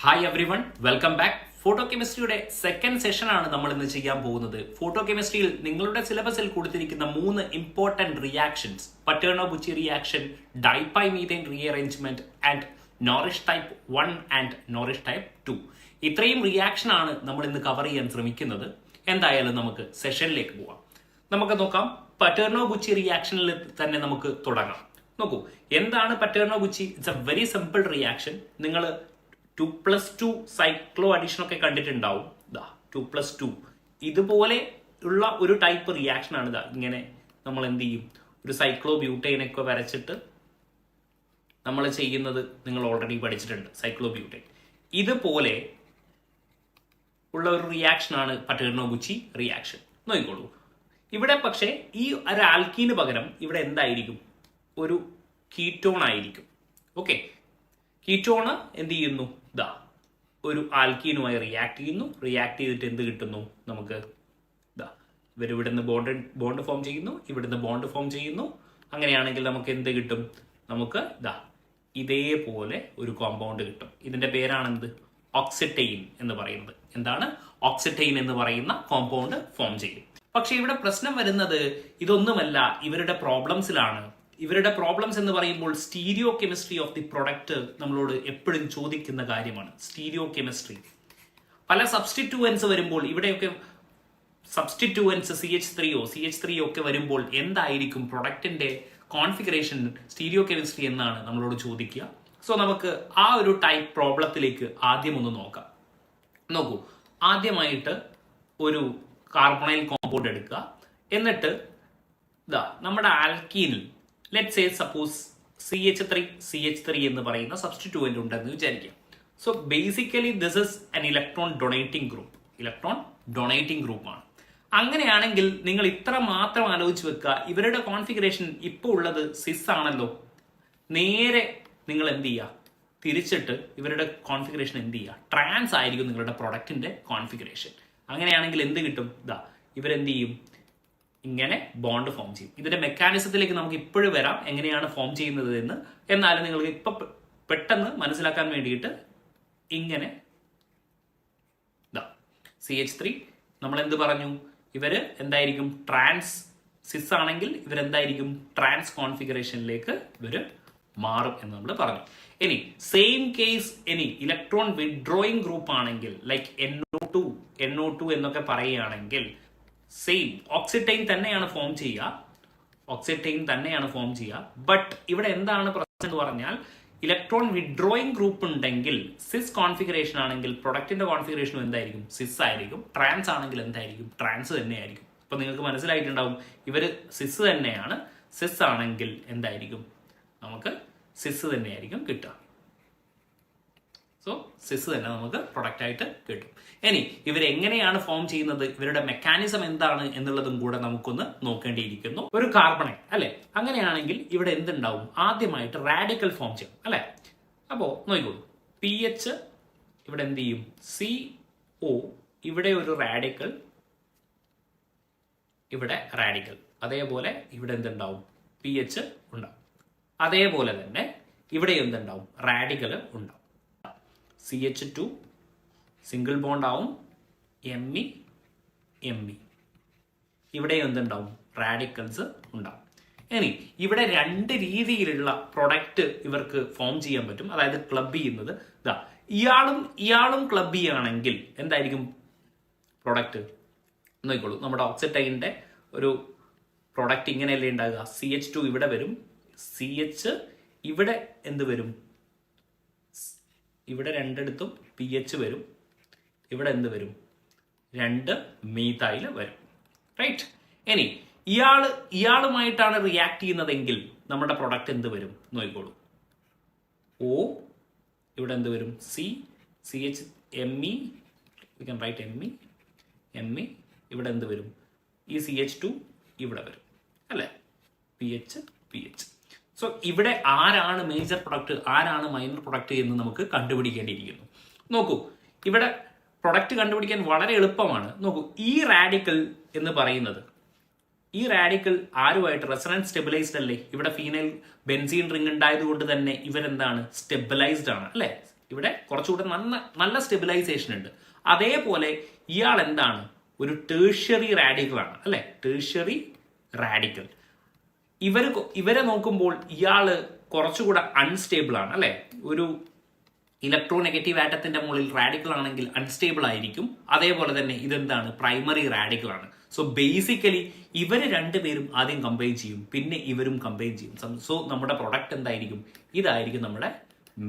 Hi everyone, welcome back. Photo കെമിസ്ട്രിയുടെ second സെഷനാണ് നമ്മൾ ഇന്ന് ചെയ്യാൻ പോകുന്നത്. ഫോട്ടോ കെമിസ്ട്രിയിൽ നിങ്ങളുടെ സിലബസിൽ കൊടുത്തിരിക്കുന്ന 3 important reactions, Paterno Buchi reaction, di pi methane rearrangement and Norrish type 1 and Norrish type 2. ഇത്രയും റിയാക്ഷൻ ആണ് നമ്മൾ ഇന്ന് കവർ ചെയ്യാൻ ശ്രമിക്കുന്നത്. എന്തായാലും നമുക്ക് സെഷനിലേക്ക് പോവാം. നമുക്ക് നോക്കാം. പറ്റേർണോ-ബുച്ചി റിയാക്ഷനിൽ തന്നെ നമുക്ക് തുടങ്ങാം. നോക്കൂ, എന്താണ് Paterno Buchi? It's a very simple reaction. നിങ്ങൾ 2+2 സൈക്ലോ അഡീഷൻ ഒക്കെ കണ്ടിട്ടുണ്ടാവും. 2+2 ഇതുപോലെ ഉള്ള ഒരു ടൈപ്പ് റിയാക്ഷൻ ആണ്. ഇങ്ങനെ നമ്മൾ എന്ത് ചെയ്യും, ഒരു സൈക്ലോ ബ്യൂട്ടൈനൊക്കെ വരച്ചിട്ട് നമ്മൾ ചെയ്യുന്നത് നിങ്ങൾ ഓൾറെഡി പഠിച്ചിട്ടുണ്ട്. സൈക്ലോ ബ്യൂട്ടൈൻ ഇതുപോലെ ഉള്ള ഒരു റിയാക്ഷൻ ആണ് പറ്റേർണോ-ബുച്ചി റിയാക്ഷൻ. നോക്കിക്കോളൂ, ഇവിടെ പക്ഷേ ഈ ഒരു ആൽക്കീന് പകരം ഇവിടെ എന്തായിരിക്കും? ഒരു കീറ്റോൺ ആയിരിക്കും. ഓക്കെ, കീറ്റോണ് എന്ത് ചെയ്യുന്നു? ഒരു ആൽക്കീനുമായി റിയാക്ട് ചെയ്യുന്നു. റിയാക്ട് ചെയ്തിട്ട് എന്ത് കിട്ടുന്നു നമുക്ക്? ഇവിടുന്ന് ബോണ്ട് ഫോം ചെയ്യുന്നു, ഇവിടുന്ന് ബോണ്ട് ഫോം ചെയ്യുന്നു. അങ്ങനെയാണെങ്കിൽ നമുക്ക് എന്ത് കിട്ടും? നമുക്ക് ഇതേപോലെ ഒരു കോമ്പൗണ്ട് കിട്ടും. ഇതിന്റെ പേരാണെന്ത്? ഓക്സിറ്റൈൻ എന്ന് പറയുന്നത്. എന്താണ്? ഓക്സിറ്റൈൻ എന്ന് പറയുന്ന കോമ്പൗണ്ട് ഫോം ചെയ്യും. പക്ഷെ ഇവിടെ പ്രശ്നം വരുന്നത് ഇതൊന്നുമല്ല, ഇവരുടെ പ്രോബ്ലംസിലാണ്. ഇവരുടെ പ്രോബ്ലംസ് എന്ന് പറയുമ്പോൾ stereo chemistry of the product നമ്മളോട് എപ്പോഴും ചോദിക്കുന്ന കാര്യമാണ്. സ്റ്റീരിയോ കെമിസ്ട്രി, പല സബ്സ്റ്റിറ്റ്യൂവൻസ് വരുമ്പോൾ, ഇവിടെയൊക്കെ സബ്സ്റ്റിറ്റ്യൂവൻസ് CH3 ഒക്കെ വരുമ്പോൾ എന്തായിരിക്കും പ്രൊഡക്റ്റിന്റെ കോൺഫിഗറേഷൻ സ്റ്റീരിയോ കെമിസ്ട്രി എന്നാണ് നമ്മളോട് ചോദിക്കുക. സോ നമുക്ക് ആ ഒരു ടൈപ്പ് പ്രോബ്ലത്തിലേക്ക് ആദ്യം ഒന്ന് നോക്കാം. നോക്കൂ, ആദ്യമായിട്ട് ഒരു കാർബണൈൽ കോമ്പൗണ്ട് എടുക്കുക. എന്നിട്ട് നമ്മുടെ ആൽക്കീനിൽ ലെറ്റ്സ് സേ സപ്പോസ് CH3 എന്ന് പറയുന്ന സബ്സ്റ്റിറ്റ്യൂവന്റ് ഉണ്ടെന്ന് വിചാരിക്കാം. So basically this is an electron donating group ആണ്. അങ്ങനെയാണെങ്കിൽ നിങ്ങൾ ഇത്ര മാത്രം ആലോചിച്ച് വെക്കുക, ഇവരുടെ കോൺഫിഗറേഷൻ ഇപ്പോൾ ഉള്ളത് സിസ് ആണല്ലോ. നേരെ നിങ്ങൾ എന്ത് ചെയ്യുക? തിരിച്ചിട്ട് ഇവരുടെ കോൺഫിഗറേഷൻ എന്ത് ചെയ്യുക? ട്രാൻസ് ആയിരിക്കും നിങ്ങളുടെ പ്രൊഡക്റ്റിന്റെ കോൺഫിഗറേഷൻ. അങ്ങനെയാണെങ്കിൽ എന്ത് കിട്ടും? ഇവരെന്ത് ചെയ്യും? ഇങ്ങനെ ബോണ്ട് ഫോം ചെയ്യും. ഇതിന്റെ മെക്കാനിസത്തിലേക്ക് നമുക്ക് ഇപ്പോഴും വരാം, എങ്ങനെയാണ് ഫോം ചെയ്യുന്നത് എന്ന്. എന്നാലും നിങ്ങൾക്ക് ഇപ്പൊ പെട്ടെന്ന് മനസ്സിലാക്കാൻ വേണ്ടിയിട്ട് ഇങ്ങനെ CH3 നമ്മൾ എന്ത് പറഞ്ഞു? ഇവര് എന്തായിരിക്കും? ട്രാൻസ്. സിസ് ആണെങ്കിൽ ഇവരെന്തായിരിക്കും? ട്രാൻസ് കോൺഫിഗറേഷനിലേക്ക് ഇവര് മാറും എന്ന് നമ്മൾ പറഞ്ഞു. ഇനി സെയിം കേസ്, ഇനി ഇലക്ട്രോൺ വിഡ്രോയിങ് ഗ്രൂപ്പ് ആണെങ്കിൽ, ലൈക്ക് NO2 എന്നൊക്കെ പറയുകയാണെങ്കിൽ, സെയിം ഓക്സിറ്റൈൻ തന്നെയാണ് ഫോം ചെയ്യുക. ബട്ട് ഇവിടെ എന്താണ് പ്രശ്നം എന്ന് പറഞ്ഞാൽ, ഇലക്ട്രോൺ വിഡ്രോയിങ് ഗ്രൂപ്പ് ഉണ്ടെങ്കിൽ, സിസ് കോൺഫിഗറേഷൻ ആണെങ്കിൽ പ്രൊഡക്റ്റിന്റെ കോൺഫിഗറേഷനും എന്തായിരിക്കും? സിസ് ആയിരിക്കും. ട്രാൻസ് ആണെങ്കിൽ എന്തായിരിക്കും? ട്രാൻസ് തന്നെയായിരിക്കും. അപ്പൊ നിങ്ങൾക്ക് മനസ്സിലായിട്ടുണ്ടാവും, ഇവര് സിസ് തന്നെയാണ്. സിസ് ആണെങ്കിൽ എന്തായിരിക്കും? നമുക്ക് സിസ് തന്നെയായിരിക്കും കിട്ടുക. സോ സിസ് തന്നെ നമുക്ക് പ്രൊഡക്റ്റ് ആയിട്ട് കിട്ടും. ഇനി ഇവരെങ്ങനെയാണ് ഫോം ചെയ്യുന്നത്, ഇവരുടെ മെക്കാനിസം എന്താണ് എന്നുള്ളതും കൂടെ നമുക്കൊന്ന് നോക്കേണ്ടിയിരിക്കുന്നു. ഒരു കാർബണൈൻ അല്ലെ, അങ്ങനെയാണെങ്കിൽ ഇവിടെ എന്തുണ്ടാവും? ആദ്യമായിട്ട് റാഡിക്കൽ ഫോം ചെയ്യും അല്ലെ. അപ്പോ നോക്കിക്കോളൂ, PH ഇവിടെ എന്ത് ചെയ്യും? CO, ഇവിടെ ഒരു റാഡിക്കൽ, ഇവിടെ റാഡിക്കൽ. അതേപോലെ ഇവിടെ എന്തുണ്ടാവും? PH ഉണ്ടാവും. അതേപോലെ തന്നെ ഇവിടെ എന്തുണ്ടാവും? റാഡിക്കൽ ഉണ്ടാവും. CH2 സിംഗിൾ ബോണ്ട് ആവും, Me. ഇവിടെ എന്തുണ്ടാവും? റാഡിക്കൽസ് ഉണ്ടാവും. ഇനി ഇവിടെ 2 രീതിയിലുള്ള പ്രൊഡക്റ്റ് ഇവർക്ക് ഫോം ചെയ്യാൻ പറ്റും. അതായത് ക്ലബ് ചെയ്യുന്നത് ഇയാളും ക്ലബ് ചെയ്യുകയാണെങ്കിൽ എന്തായിരിക്കും പ്രൊഡക്റ്റ്? നോക്കിക്കോളൂ, നമ്മുടെ ഓക്സിറ്റൈനിന്റെ ഒരു പ്രൊഡക്റ്റ് ഇങ്ങനെയല്ലേ ഉണ്ടാകുക? CH2 ഇവിടെ വരും, CH ഇവിടെ എന്ത് വരും? ഇവിടെ രണ്ടിടത്തും PH വരും. ഇവിടെ എന്ത് വരും? 2 മീഥൈൽ വരും. റൈറ്റ്. ഇനി ഇയാളുമായിട്ടാണ് റിയാക്ട് ചെയ്യുന്നതെങ്കിൽ നമ്മുടെ പ്രൊഡക്റ്റ് എന്ത് വരും? നോക്കിക്കോളൂ, O ഇവിടെ എന്ത് വരും? CH Me, we can write Me. ഇവിടെ എന്ത് വരും? ഈ CH2 ഇവിടെ വരും അല്ലെ? PH. സോ ഇവിടെ ആരാണ് മേജർ പ്രൊഡക്റ്റ്, ആരാണ് മൈനർ പ്രൊഡക്റ്റ് എന്ന് നമുക്ക് കണ്ടുപിടിക്കേണ്ടിയിരിക്കുന്നു. നോക്കൂ, ഇവിടെ പ്രൊഡക്റ്റ് കണ്ടുപിടിക്കാൻ വളരെ എളുപ്പമാണ്. നോക്കൂ, ഈ റാഡിക്കൽ എന്ന് പറയുന്നത്, ഈ റാഡിക്കൽ ആരുമായിട്ട് റെസൊണൻസ് സ്റ്റെബിലൈസ്ഡ് അല്ലേ? ഇവിടെ ഫീനൈൽ ബെൻസീൻ റിംഗ് ഉണ്ടായത് കൊണ്ട് തന്നെ ഇവരെന്താണ്? സ്റ്റെബിലൈസ്ഡ് ആണ് അല്ലെ? ഇവിടെ കുറച്ചുകൂടെ നല്ല സ്റ്റെബിലൈസേഷൻ ഉണ്ട്. അതേപോലെ ഇയാൾ എന്താണ്, ഒരു ടേർഷ്യറി റാഡിക്കൽ ആണ് അല്ലെ, ടേർഷ്യറി റാഡിക്കൽ. ഇവരെ നോക്കുമ്പോൾ ഇയാള് കുറച്ചുകൂടെ അൺസ്റ്റേബിൾ ആണ് അല്ലെ. ഒരു ഇലക്ട്രോനെഗറ്റീവ് ആറ്റത്തിന്റെ മുകളിൽ റാഡിക്കൽ ആണെങ്കിൽ അൺസ്റ്റേബിൾ ആയിരിക്കും. അതേപോലെ തന്നെ ഇതെന്താണ്, പ്രൈമറി റാഡിക്കൽ ആണ്. സോ ബേസിക്കലി ഇവര് രണ്ടുപേരും ആദ്യം കമ്പൈൻ ചെയ്യും, പിന്നെ ഇവരും കമ്പൈൻ ചെയ്യും. സോ നമ്മുടെ പ്രൊഡക്റ്റ് എന്തായിരിക്കും, ഇതായിരിക്കും നമ്മുടെ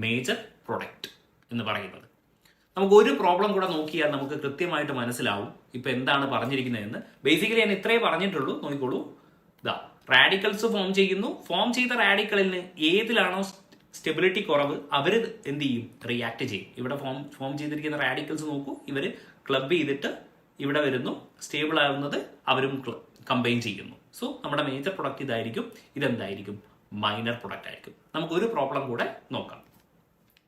മേജർ പ്രൊഡക്റ്റ് എന്ന് പറയുന്നത്. നമുക്ക് ഒരു പ്രോബ്ലം കൂടെ നോക്കിയാൽ നമുക്ക് കൃത്യമായിട്ട് മനസ്സിലാവും ഇപ്പൊ എന്താണ് പറഞ്ഞിരിക്കുന്നതെന്ന്. ബേസിക്കലി ഞാൻ ഇത്രേ പറഞ്ഞിട്ടുള്ളൂ, നോക്കിക്കോളൂ. ഇതാ റാഡിക്കൽസ് ഫോം ചെയ്യുന്നു. ഫോം ചെയ്ത റാഡിക്കലിന് ഏതിലാണോ സ്റ്റെബിലിറ്റി കുറവ് അവര് എന്ത് ചെയ്യും, റിയാക്ട് ചെയ്യും. ഇവിടെ ഫോം ചെയ്തിരിക്കുന്ന റാഡിക്കൽസ് നോക്കൂ, ഇവര് ക്ലബ് ചെയ്തിട്ട് ഇവിടെ വരുന്നു, സ്റ്റേബിൾ ആവുന്നത് അവരും കമ്പൈൻ ചെയ്യുന്നു. സോ നമ്മുടെ മേജർ പ്രൊഡക്റ്റ് ഇതായിരിക്കും. ഇതെന്തായിരിക്കും, മൈനർ പ്രൊഡക്റ്റ് ആയിരിക്കും. നമുക്ക് ഒരു പ്രോബ്ലം കൂടെ നോക്കാം.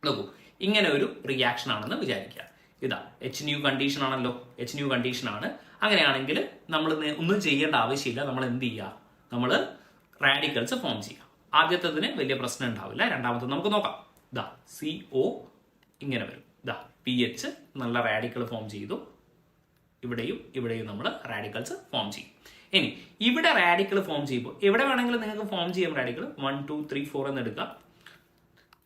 നോക്കൂ, ഇങ്ങനെ ഒരു റിയാക്ഷൻ ആണെന്ന് വിചാരിക്കുക. ഇതാ HNU കണ്ടീഷൻ ആണല്ലോ, HNU കണ്ടീഷൻ ആണ്. അങ്ങനെയാണെങ്കിൽ നമ്മൾ ഒന്നും ചെയ്യേണ്ട ആവശ്യമില്ല. നമ്മൾ എന്ത് ചെയ്യുക, നമ്മൾ റാഡിക്കൽസ് ഫോം ചെയ്യുക. ആദ്യത്തതിന് വലിയ പ്രശ്നം ഉണ്ടാവില്ല. രണ്ടാമത്തെ നമുക്ക് നോക്കാം. ഇതാ CO ഇങ്ങനെ വരും. ഇതാ PH നല്ല റാഡിക്കൽ ഫോം ചെയ്തു. ഇവിടെയും നമ്മൾ റാഡിക്കൽസ് ഫോം ചെയ്യും. ഇനി ഇവിടെ റാഡിക്കൽ ഫോം ചെയ്യുമ്പോൾ എവിടെ വേണമെങ്കിലും നിങ്ങൾക്ക് ഫോം ചെയ്യാം റാഡിക്കൽ. 1 2 3 4 എന്ന് എടുക്കാം.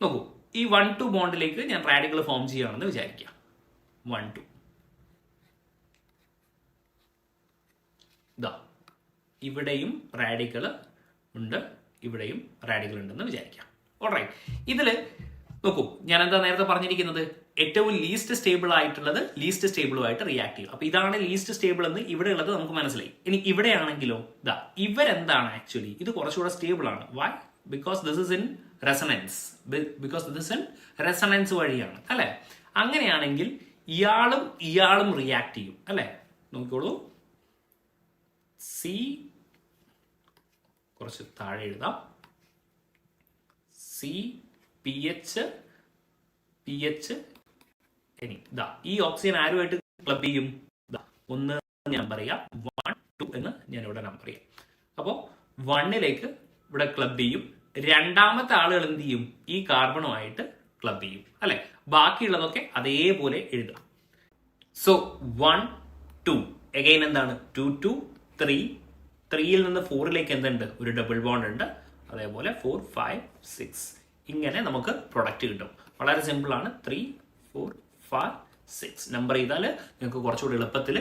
നോക്കൂ, ഈ 1 2 ബോണ്ടിലേക്ക് ഞാൻ റാഡിക്കൽ ഫോം ചെയ്യുകയാണെന്ന് വിചാരിക്കുക. 1 2 ഇതാ ഇവിടെയും റാഡിക്കൽ ഉണ്ട്, ഇവിടെയും റാഡിക്കൽ ഉണ്ടെന്ന് വിചാരിക്കാം. ഓൾറൈറ്റ്, ഇതില് നോക്കൂ, ഞാൻ എന്താ നേരത്തെ പറഞ്ഞിരിക്കുന്നത്, ഏറ്റവും ലീസ്റ്റ് സ്റ്റേബിൾ ആയിട്ടുള്ളത് ലീസ്റ്റ് സ്റ്റേബിളുമായിട്ട് റിയാക്ട് ചെയ്യും. അപ്പൊ ഇതാണ് ലീസ്റ്റ് സ്റ്റേബിൾ എന്ന് ഇവിടെ ഉള്ളത് നമുക്ക് മനസ്സിലായി. ഇനി ഇവിടെയാണെങ്കിലോ ഇതാ ഇവരെന്താണ് ആക്ച്വലി, ഇത് കുറച്ചുകൂടെ സ്റ്റേബിൾ ആണ്. Why? Because this is in resonance. Because this is in resonance വഴിയാണ് അല്ലെ. അങ്ങനെയാണെങ്കിൽ ഇയാളും റിയാക്ട് ചെയ്യും അല്ലെ. നോക്കിക്കോളൂ, കുറച്ച് താഴെ എഴുതാം. CPH ഇനി ഇതാ ഈ ഓക്സിജൻ ആരുമായിട്ട് ക്ലബ് ചെയ്യും, ഇതാ 1 ഞാൻ പറയാം, 1 2 എന്ന് ഞാൻ ഇവിടെ നമ്പർ ചെയ്യാം. അപ്പോൾ 1ലേക്ക് ഇവിടെ ക്ലബ് ചെയ്യും. രണ്ടാമത്തെ ആളുകൾ എന്ത് ചെയ്യും, ഈ കാർബണുമായിട്ട് ക്ലബ് ചെയ്യും അല്ലെ. ബാക്കിയുള്ളതൊക്കെ അതേപോലെ എഴുതാം. സോ 1 2 അഗൈൻ എന്താണ്, 2 2 3 3യിൽ നിന്ന് 4ലേക്ക് എന്തുണ്ട്, ഒരു ഡബിൾ ബോണ്ട് ഉണ്ട്. അതേപോലെ 4 5 6 ഇങ്ങനെ നമുക്ക് പ്രൊഡക്റ്റ് കിട്ടും. വളരെ സിമ്പിൾ ആണ്. 3 4 5 6 നമ്പർ ചെയ്താൽ നിങ്ങൾക്ക് കുറച്ചുകൂടി എളുപ്പത്തിൽ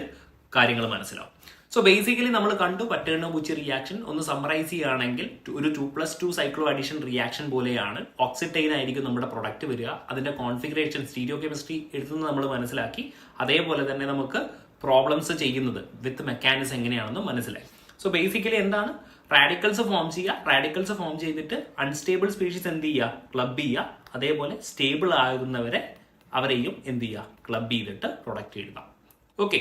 കാര്യങ്ങൾ മനസ്സിലാവും. സോ ബേസിക്കലി നമ്മൾ കണ്ടു പറ്റേർണോ-ബുച്ചി റിയാക്ഷൻ. ഒന്ന് സമ്മറൈസ് ചെയ്യുകയാണെങ്കിൽ ഒരു 2+2 സൈക്ലോ അഡീഷൻ റിയാക്ഷൻ പോലെയാണ്. ഓക്സിറ്റൈൻ ആയിരിക്കും നമ്മുടെ പ്രൊഡക്റ്റ് വരിക. അതിന്റെ കോൺഫിഗറേഷൻ സ്റ്റീരിയോ കെമിസ്ട്രി എഴുതുന്നത് നമ്മൾ മനസ്സിലാക്കി. അതേപോലെ തന്നെ നമുക്ക് പ്രോബ്ലംസ് ചെയ്യുന്നത് വിത്ത് മെക്കാനിസം എങ്ങനെയാണെന്ന് മനസ്സിലായി. സോ ബേസിക്കലി എന്താണ്, റാഡിക്കൽസ് ഫോം ചെയ്യുക. റാഡിക്കൽസ് ഫോം ചെയ്തിട്ട് അൺസ്റ്റേബിൾ സ്പീഷീസ് എന്ത് ചെയ്യുക, ക്ലബ് ചെയ്യുക. അതേപോലെ സ്റ്റേബിൾ ആകുന്നവരെ അവരെയും എന്ത് ചെയ്യുക, ക്ലബ് ചെയ്തിട്ട് പ്രൊഡക്റ്റ് എഴുതാം. ഓക്കെ,